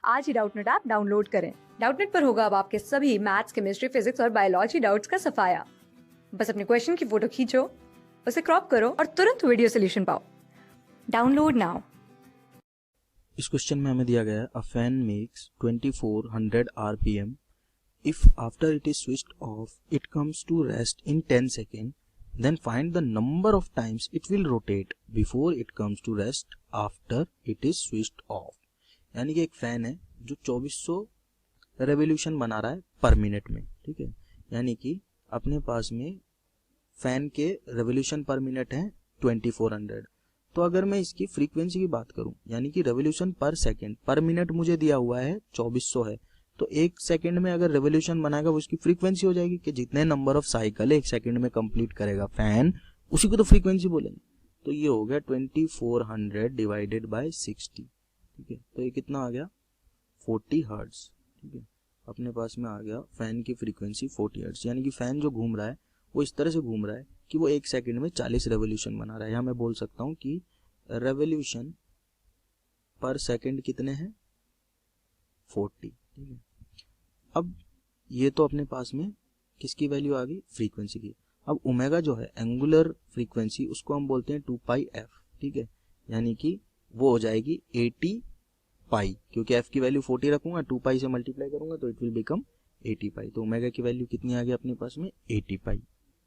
आज ही Doubtnut app download करें। Doubtnut पर होगा अब आपके सभी मैथ्स, केमिस्ट्री, फिजिक्स और बायोलॉजी डाउट्स का सफाया। बस अपने क्वेश्चन की फोटो खींचो, उसे क्रॉप करो और तुरंत वीडियो सोल्यूशन पाओ। Download now. इस क्वेश्चन में हमें दिया गया है a fan makes 2400 RPM if after it is switched off it comes to rest in 10 second then find the number of times it will rotate before it comes to rest after it is switched off. यानी कि एक fan है जो 2400 revolution बना रहा है पर minute में, ठीक है। यानी कि अपने पास में फैन के रेवोल्यूशन पर मिनट है 2400। तो अगर मैं इसकी फ्रीक्वेंसी की बात करूं, यानी कि रेवोल्यूशन पर सेकंड पर मिनट मुझे दिया हुआ है 2400 है, तो एक सेकंड में अगर रेवोल्यूशन बनाएगा वो उसकी फ्रीक्वेंसी हो जाएगी कि जितने नंबर ऑफ साइकिल एक सेकंड में कंप्लीट करेगा फैन, उसी को तो फ्रीक्वेंसी बोलेंगे। तो ये हो गया 2400 डिवाइडेड बाय 60, ठीक है। तो ये कितना आ गया 40 हर्ट्ज, ठीक है। अपने पास में आ गया फैन की फ्रीक्वेंसी 40 हर्ट्ज। यानी कि फैन जो घूम रहा है वो इस तरह से घूम रहा है कि वो एक सेकंड में 40 रेवोल्यूशन बना रहा है। यहाँ मैं बोल सकता हूँ कि रेवोल्यूशन पर सेकंड कितने हैं 40, ठीक है। अब ये तो अपने पास में किसकी वैल्यू आ गई, फ्रीक्वेंसी की। अब ओमेगा जो है एंगुलर फ्रीक्वेंसी, उसको हम बोलते हैं 2πf, ठीक है। यानी कि वो हो जाएगी 80 पाई, क्योंकि f की वैल्यू 40 रखूंगा 2π से मल्टीप्लाई करूंगा तो इट विल बिकम 80 पाई। तो ओमेगा की वैल्यू कितनी आ गई अपने पास में 80 पाई।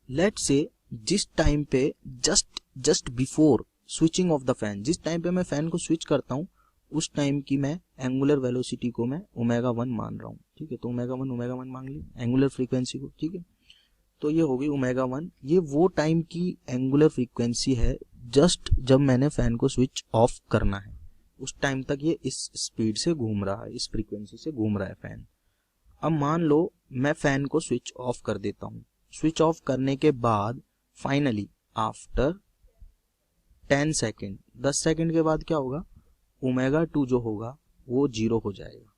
लेट्स से जिस टाइम पे just before switching off the fan, जिस टाइम पे मैं फैन को स्विच करता हूँ उस टाइम की मैं एंगुलर वेलोसिटी को मैं ओमेगा 1 मान रहा हूँ, ठीक है। तो ओमेगा 1 मान ली एंगुलर फ्रीक्वेंसी को, ठीक है। तो ये हो गई ओमेगा 1। ये वो टाइम की एंगुलर फ्रीक्वेंसी है जस्ट जब मैंने फैन को स्विच ऑफ करना है, उस टाइम तक ये इस स्पीड से घूम रहा है, इस फ्रीक्वेंसी से घूम रहा है फैन। अब मान लो मैं फैन को स्विच ऑफ कर देता हूँ। स्विच ऑफ करने के बाद फाइनली आफ्टर 10 सेकेंड, 10 सेकेंड के बाद क्या होगा, ओमेगा 2 जो होगा वो 0 हो जाएगा।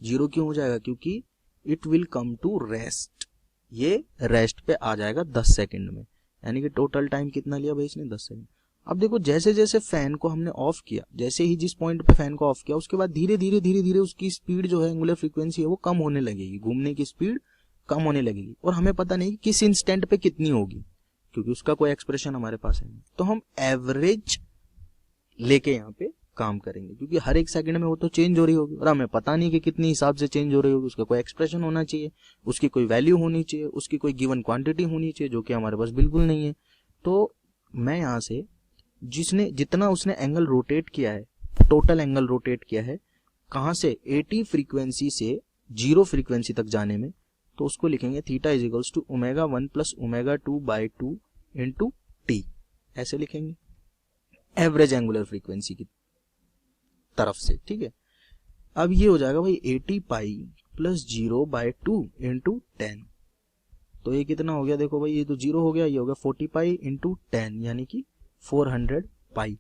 0 क्यों हो जाएगा, क्योंकि it will come to rest, ये रेस्ट पे आ जाएगा 10 सेकेंड में। यानी कि टोटल टाइम कितना लिया भाई इसने, 10 सेकेंड। अब देखो जैसे जैसे फैन को हमने ऑफ किया, जैसे ही जिस पॉइंट पे फैन को ऑफ किया उसके बाद धीरे धीरे उसकी स्पीड जो है एंगुलर फ्रीक्वेंसी है वो कम होने लगेगी, घूमने की स्पीड कम होने लगेगी। और हमें पता नहीं किस इंस्टेंट पे कितनी होगी, क्योंकि उसका कोई एक्सप्रेशन हमारे पास है नहीं। तो हम एवरेज लेके यहाँ पे काम करेंगे, क्योंकि हर एक सेकंड में वो तो चेंज हो रही होगी और हमें पता नहीं कि कितनी हिसाब से चेंज हो रही होगी। उसका कोई एक्सप्रेशन होना चाहिए, उसकी कोई वैल्यू होनी चाहिए, उसकी कोई गिवन क्वांटिटी होनी चाहिए, जो कि हमारे पास बिल्कुल नहीं है। तो मैं यहाँ से जितना उसने एंगल रोटेट किया है, टोटल एंगल रोटेट किया है कहाँ से, 80 फ्रीक्वेंसी से 0 फ्रीक्वेंसी तक जाने में, तो उसको लिखेंगे theta is equals to omega 1 plus omega 2 by 2 into T, ऐसे लिखेंगे एवरेज एंगुलर फ्रीक्वेंसी की तरफ से, ठीक है। अब ये हो जाएगा भाई 80 पाई प्लस 0 बाई 2 इंटू 10। तो ये कितना हो गया, देखो भाई ये तो 0 हो गया, ये हो गया 40 पाई इंटू 10 यानी कि 400 पाई।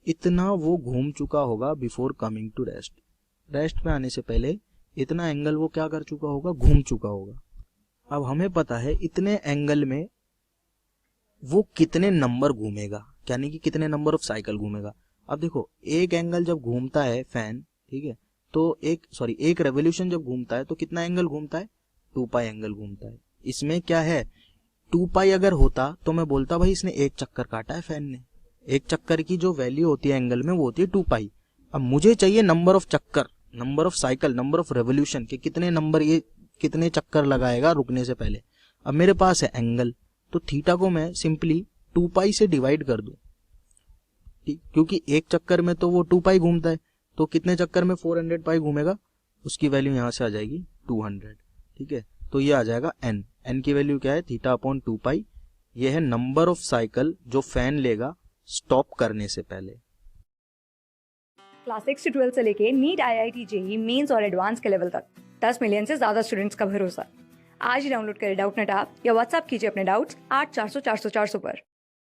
इतना वो घूम चुका होगा before coming to rest. Rest पे आने से पहले इतना एंगल वो क्या कर चुका होगा, घूम चुका होगा। अब हमें पता है इतने एंगल में वो कितने नंबर घूमेगा, यानी कि कितने नंबर ऑफ साइकिल घूमेगा। अब देखो एक एंगल जब घूमता है फैन, ठीक है, तो एक रेवोल्यूशन जब घूमता है तो कितना एंगल घूमता है, 2π एंगल घूमता है। इसमें क्या है, 2π अगर होता तो मैं बोलता भाई इसने एक चक्कर काटा है फैन ने। एक चक्कर की जो वैल्यू होती है एंगल में वो होती है 2π। अब मुझे चाहिए नंबर ऑफ चक्कर, number of cycle, number of revolution के कितने नंबर, ये कितने चक्कर लगाएगा रुकने से पहले। अब मेरे पास है एंगल, तो थीटा को मैं सिंपली 2π से डिवाइड कर दूं, ठीक, क्योंकि एक चक्कर में तो वो 2π घूमता है, तो कितने चक्कर में 400 पाई घूमेगा, उसकी वैल्यू यहां से आ जाएगी 200, ठीक है। तो ये आ जाएगा n की वैल्यू क्या है, थीटा अपॉन 2π। ये है नंबर ऑफ साइकिल जो फैन लेगा स्टॉप करने से पहले। क्लास 6 से 12 से लेके नीट, IIT, JEE मेंस और एडवांस के लेवल तक 10 मिलियन से ज्यादा स्टूडेंट्स का भरोसा। आज ही डाउनलोड करें डाउटनेट ऐप या व्हाट्सएप कीजिए अपने डाउट्स 8400 400 400 पर।